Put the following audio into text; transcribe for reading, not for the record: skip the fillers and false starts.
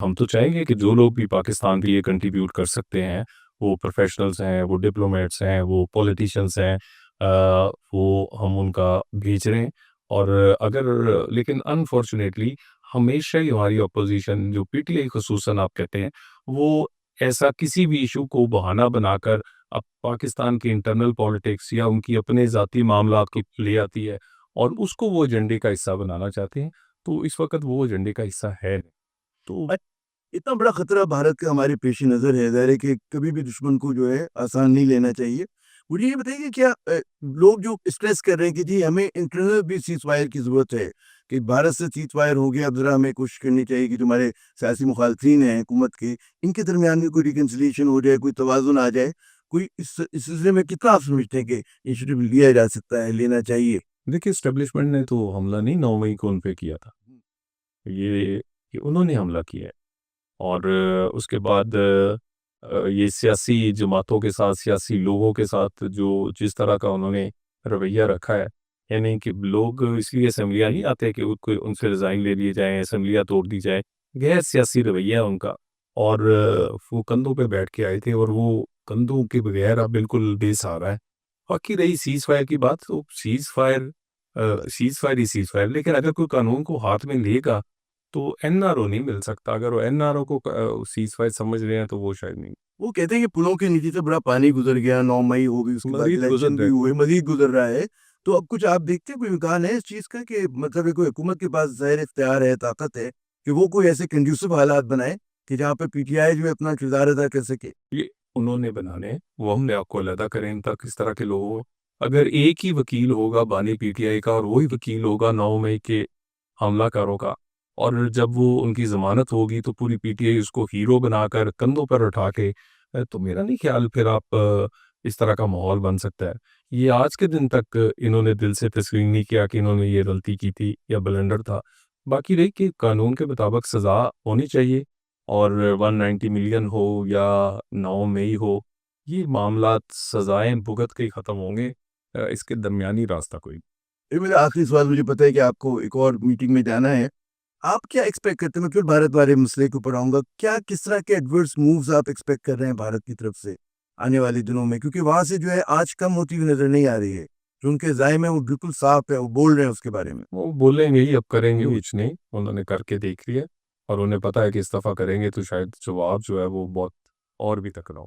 हम तो चाहेंगे कि जो लोग भी पाकिस्तान के लिए कंट्रीब्यूट कर सकते हैं, वो प्रोफ़ेशनल्स हैं, वो डिप्लोमेट्स हैं, वो पॉलिटिशियंस हैं, वो हम उनका भेज रहे हैं। और अगर लेकिन अनफॉर्च्युनेटली हमेशा ही हमारी अपोज़िशन जो पीटीआई ख़ुसूसन आप कहते हैं, वो ऐसा किसी भी इश्यू को बहाना बनाकर अब पाकिस्तान की इंटरनल पॉलिटिक्स या उनकी अपने ज़ाती मामलात को ले आती है और उसको वो एजेंडे का हिस्सा बनाना चाहते हैं। तो इस वक़्त वो एजेंडे का हिस्सा है नहीं। तो इतना बड़ा खतरा भारत का हमारे पेश नज़र है, ज़ाहिर है कि कभी भी दुश्मन को जो है आसान नहीं लेना चाहिए। मुझे ये बताइए कि क्या लोग जो स्ट्रेस कर रहे हैं कि जी हमें इंटरनल भी सीज़फायर की ज़रूरत है, कि भारत से सीज़फायर हो गया, अब ज़रा हमें कोशिश करनी चाहिए कि जो हमारे सियासी मुखालफिन हैं हुकूमत के, इनके दरमियान में कोई रिकन्सिलिएशन हो जाए, कोई तवाज़ुन आ जाए। कोई इस सिलसिले में कितना आप समझते हैं कि इनिशिएटिव लिया जा सकता है, लेना चाहिए? देखिए, एस्टेब्लिशमेंट ने तो हमला नहीं 9 मई को उन पे किया था। ये ये उन्होंने हमला किया है। और उसके बाद ये सियासी जमातों के साथ, सियासी लोगों के साथ जो जिस तरह का उन्होंने रवैया रखा है, यानी कि लोग इसलिए असेंबलियाँ नहीं आते कि उनको उनसे रिज़ाइन ले लिए जाएँ, असेंबलियाँ तोड़ दी जाएँ। गैर सियासी रवैया है उनका। और वो कंधों पे बैठ के आए थे और वो कंधों के बगैर अब बिल्कुल बेसहारा है। बाकी रही सीज़फायर की बात, तो सीज़फायर ही सीज़फायर, लेकिन अगर कोई कानून को हाथ में लेगा तो एनआरओ नहीं मिल सकता। अगर वो एनआरओ को सीज़फायर समझ रहे हैं तो वो शायद नहीं। वो कहते हैं कि पुलों के नीचे से बड़ा पानी गुज़र गया, 9 मई हो गई, उसके बाद मज़ीद गुज़र इलेक्शन भी रहे। हुए, मज़ीद गुज़र रहा है। तो अब कुछ आप देखते हैं, कोई इम्कान है इस चीज़ का कि मतलब ये कोई हुकूमत के पास ज़ाहिर इख्तियार है, ताकत है कि वो कोई ऐसे कंड्यूसिव हालात बनाए कि जहाँ पे पीटीआई जो है अपना किरदार अदा कर सके? ये उन्होंने बनाने हैं, वो हमने आपको अलहदा करें तक इस तरह के लोगों अगर एक ही वकील होगा बानी पीटीआई का और वही वकील होगा 9 मई के हमलाकारों का, और जब वो उनकी ज़मानत होगी तो पूरी पीटीआई उसको हीरो बनाकर कंधों पर उठा के तो मेरा नहीं ख़्याल फिर आप इस तरह का माहौल बन सकता है। ये आज के दिन तक इन्होंने दिल से तस्लीम नहीं किया कि इन्होंने ये गलती की थी या ब्लंडर था। बाकी रही कि कानून के मुताबिक सज़ा होनी चाहिए और 190 मिलियन हो या 9 मई हो, ये मामलात सज़ाएँ भुगत के ही ख़त्म होंगे। इसके दरमियानी रास्ता कोई नहीं। ये मेरा आखिरी सवाल, मुझे पता है कि आपको एक और मीटिंग में जाना है। आप क्या एक्सपेक्ट करते हैं, मैं फिर भारत वाले मसले के ऊपर आऊँगा, क्या किस तरह के एडवर्स मूव्स आप एक्सपेक्ट कर रहे हैं भारत की तरफ से आने वाले दिनों में? क्योंकि वहाँ से जो है आज कम होती हुई नज़र नहीं आ रही है। जो उनके ज़ाहिर है वो बिल्कुल साफ है, वो बोल रहे हैं उसके बारे में। वो बोलेंगे ही, अब करेंगे कुछ नहीं, उन्होंने करके देख लिया और उन्हें पता है कि इस्तीफ़ा करेंगे तो शायद जवाब जो है वो बहुत और भी तगड़ा हो।